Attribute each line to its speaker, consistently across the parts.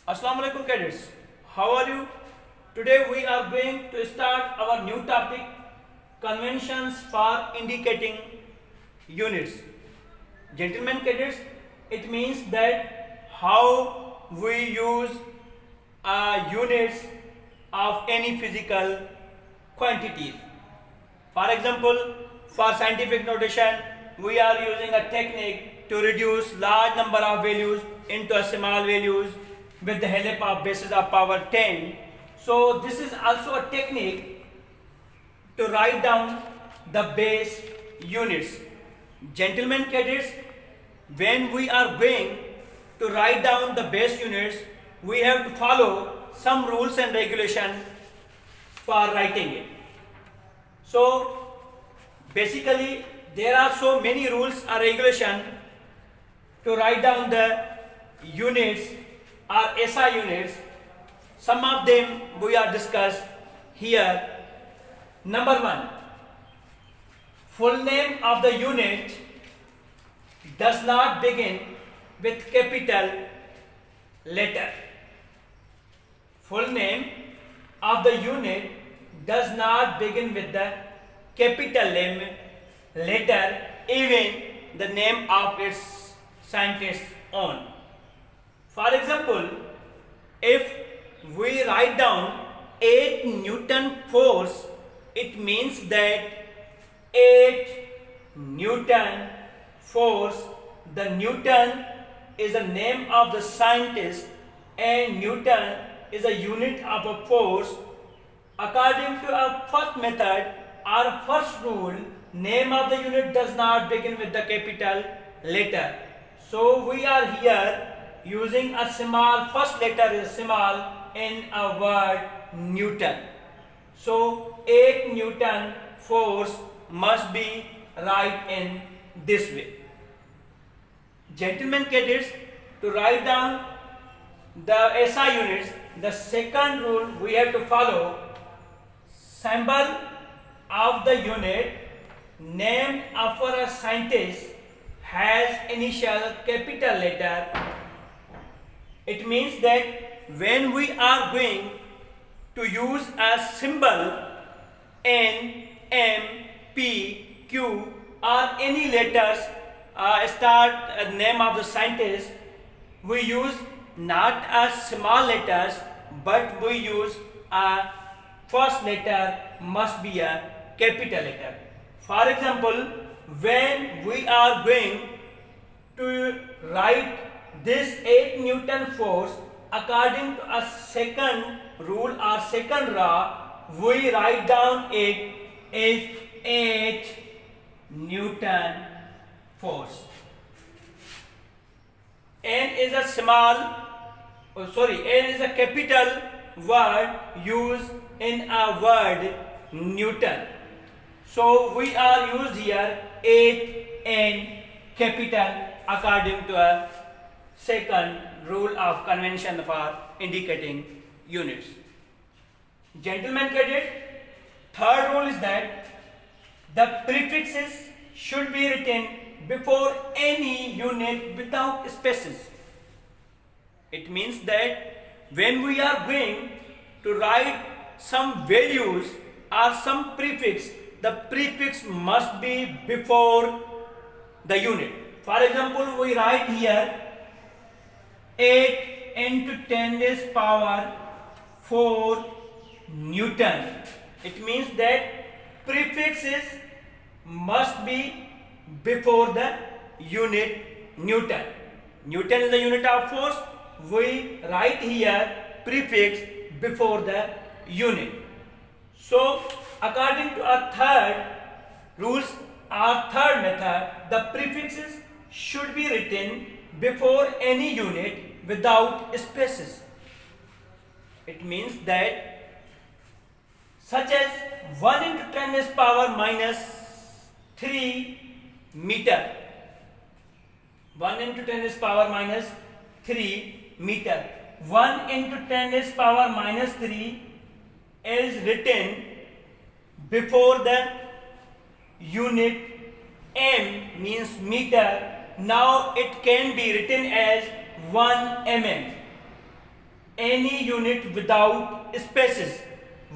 Speaker 1: Assalamu alaikum cadets. How are you? Today we are going to start our new topic, conventions for indicating units. Gentlemen cadets, it means that how we use units of any physical quantities. For example, for scientific notation, we are using a technique to reduce large number of values into a small values with the help of basis of power 10. So this is also a technique to write down the base units. Gentlemen cadets, when we are going to write down the base units, we have to follow some rules and regulations for writing it. So basically there are so many rules or regulations to write down the units or SI units. Some of them we are discussed here. Number 1, full name of the unit does not begin with capital letter. Full name of the unit does not begin with the capital letter, even the name of its scientist's own. For example, if we write down 8 Newton force, it means that 8 Newton force, the Newton is the name of the scientist and Newton is a unit of a force. According to our first method, our first rule, name of the unit does not begin with the capital letter. So we are here using a small, first letter is small in a word Newton. So 8 Newton force must be write in this way. Gentlemen cadets, to write down the SI units, the second rule we have to follow, symbol of the unit named after a scientist has initial capital letter. It means that when we are going to use a symbol N, M, P, Q or any letters start name of the scientist, we use not a small letters but we use a first letter must be a capital letter. For example, when we are going to write this 8 Newton force, according to a second rule or second law, we write down it as 8 Newton force. N is a N is a capital word used in a word Newton. So we are used here 8N capital according to a second rule of convention for indicating units. Gentlemen cadet, third rule is that the prefixes should be written before any unit without spaces. It means that when we are going to write some values or some prefix, the prefix must be before the unit. For example, we write here 8 into 10 raised power 4 Newton. It means that prefixes must be before the unit Newton. Newton is the unit of force. We write here prefix before the unit. So according to our third rules, our third method, the prefixes should be written before any unit without spaces. It means that such as 1 into 10 raised power minus 3 meter. 1 into 10 raised power minus 3 meter. 1 into 10 raised power minus 3 is written before the unit M means meter. Now it can be written as 1 mm. any unit without spaces.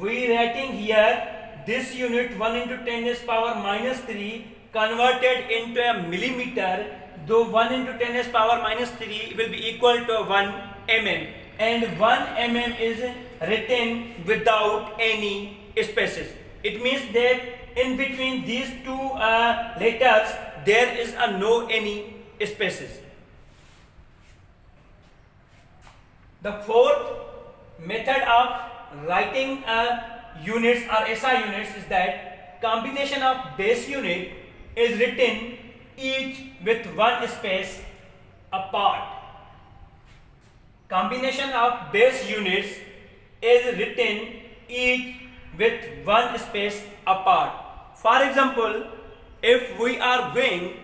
Speaker 1: We writing here this unit 1 into 10 is power minus 3 converted into a millimeter, though 1 into 10 is power minus 3 will be equal to 1 mm, and 1 mm is written without any spaces. It means that in between these two letters there is a no any spaces. The fourth method of writing units or SI units is that combination of base unit is written each with one space apart. Combination of base units is written each with one space apart. For example, if we are going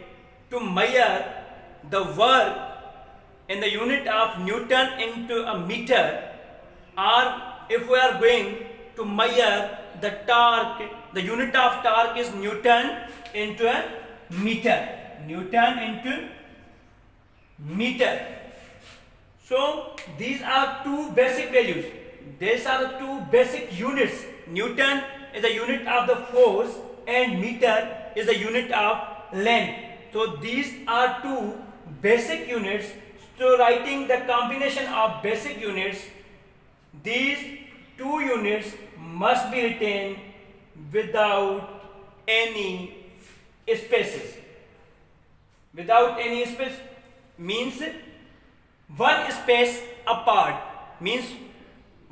Speaker 1: to measure the work in the unit of Newton into a meter, or if we are going to measure the torque, the unit of torque is Newton into a meter. Newton into meter. So these are two basic values. These are the two basic units. Newton is the unit of the force and meter is the unit of length. So these are two basic units. So writing the combination of basic units, these two units must be written without any spaces. Without any space means one space apart, means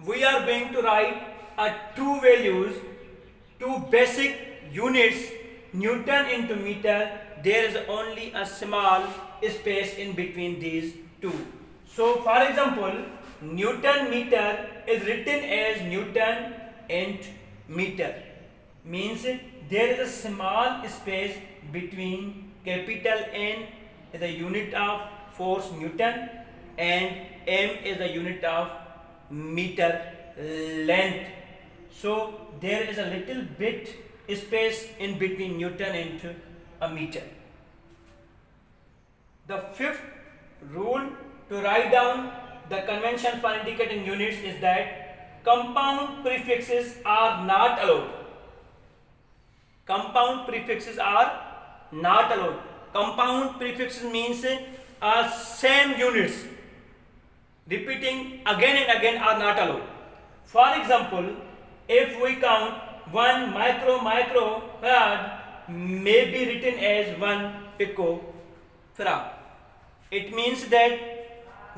Speaker 1: we are going to write two values, two basic units, Newton into meter. There is only a small space in between these two. So for example, Newton meter is written as Newton and meter, means there is a small space between capital N is the unit of force Newton and m is the unit of meter length. So there is a little bit space in between Newton and a meter. The fifth rule to write down the convention for indicating units is that compound prefixes are not allowed. Compound prefixes are not allowed. Compound prefixes means same units repeating again and again are not allowed. For example, if we count 1 microfarad may be written as 1 picofarad. It means that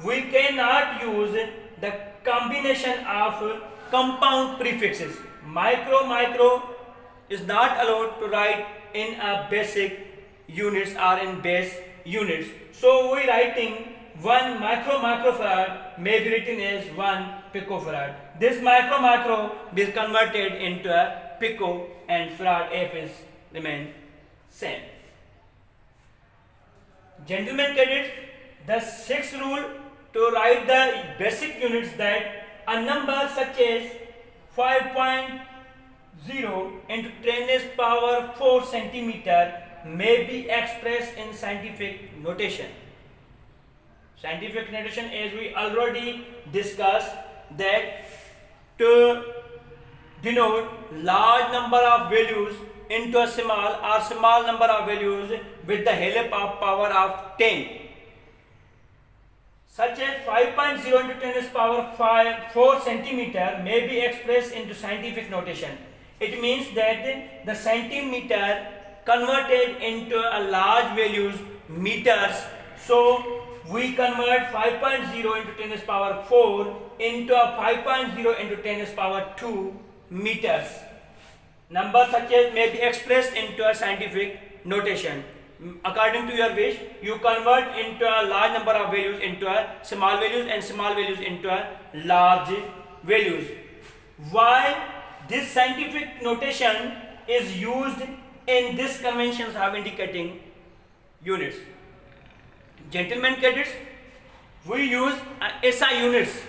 Speaker 1: we cannot use the combination of compound prefixes. Micro is not allowed to write in a basic units or in base units. So we writing 1 microfarad may be written as 1 picofarad. This micro is converted into a pico and farad F is remain same. Gentlemen cadets, the sixth rule to write the basic units that a number such as 5.0 into 10 is power 4 centimeter may be expressed in scientific notation. Scientific notation, as we already discussed, that to denote large number of values into a small or small number of values with the help of power of 10. Such as 5.0 into 10 is power 4 centimeter may be expressed into scientific notation. It means that the centimeter converted into a large values meters. So we convert 5.0 into 10 is power 4 into a 5.0 into 10 is power 2 meters. Numbers such as may be expressed into a scientific notation. According to your wish, you convert into a large number of values into a small values and small values into a large values. Why this scientific notation is used in this conventions of indicating units? Gentlemen cadets, we use SI units,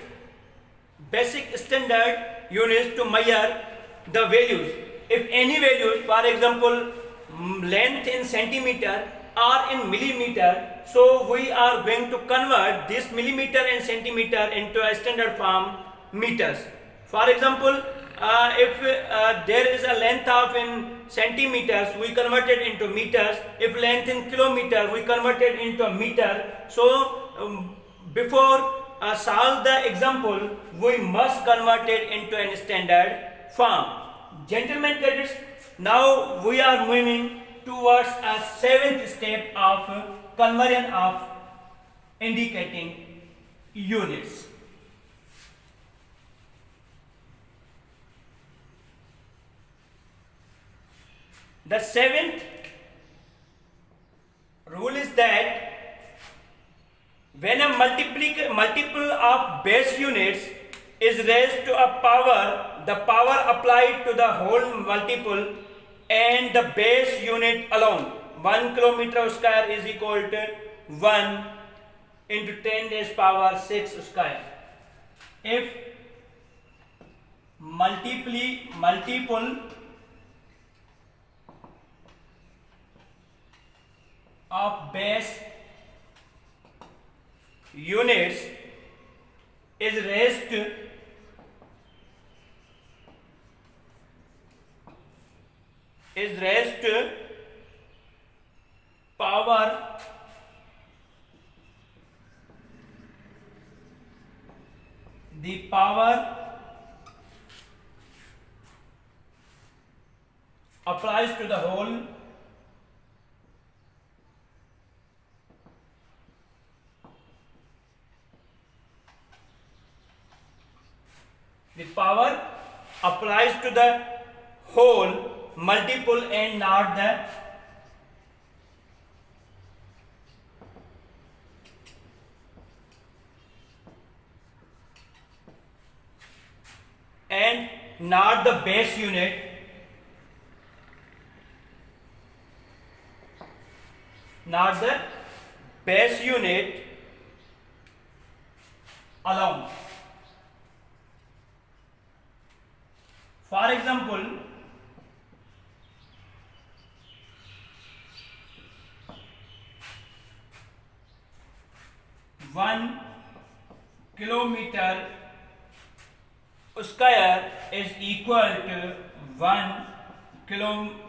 Speaker 1: basic standard units, to measure the values. If any values, for example, length in centimeter are in millimeter, so we are going to convert this millimeter and centimeter into a standard form, meters. For example, if there is a length of in centimeters, we convert it into meters. If length in kilometer, we convert it into a meter. So before solve the example, we must convert it into a standard form. Gentlemen cadets, now we are moving towards a seventh step of conversion of indicating units. The seventh rule is that when a multiple of base units is raised to a power, the power applied to the whole multiple and the base unit alone. 1 kilometer square is equal to 1 into 10 raised power 6 square. If multiple of base units is raised to power the power applies to the whole multiple and not the base unit, alone. For example, 1 kilometer square is equal to 1 kilometer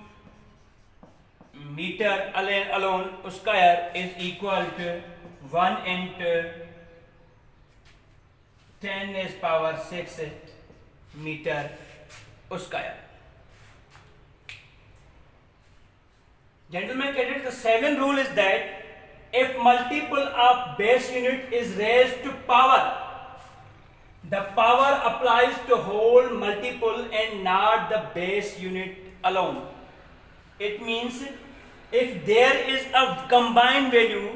Speaker 1: alone square is equal to 1 into 10 raised power 6 meter square. Gentlemen cadets, the second rule is that if multiple of base unit is raised to power, the power applies to whole multiple and not the base unit alone. It means if there is a combined value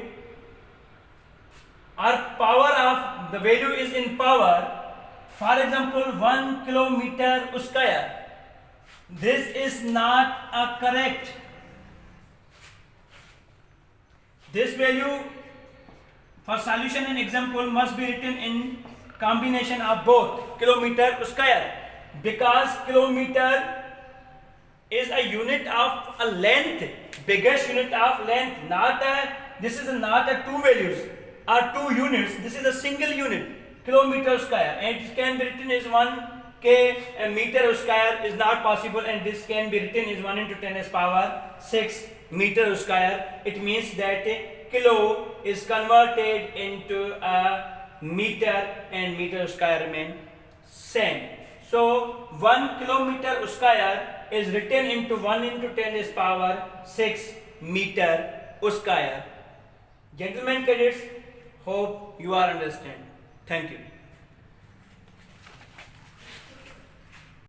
Speaker 1: or power of the value is in power, for example 1 kilometer square, this is not a correct. This value for solution and example must be written in combination of both kilometer square, because kilometer is a unit of a length, biggest unit of length, this is not a two values or two units, this is a single unit, kilometer square, and it can be written as 1 k, a meter square is not possible, and this can be written as 1 into 10 raised power 6 meter square. It means that kilo is converted into a meter and meter square remain same. So 1 kilometer square is written into 1 into 10 raised power 6 meter square. Gentlemen cadets, hope you are understand. Thank you.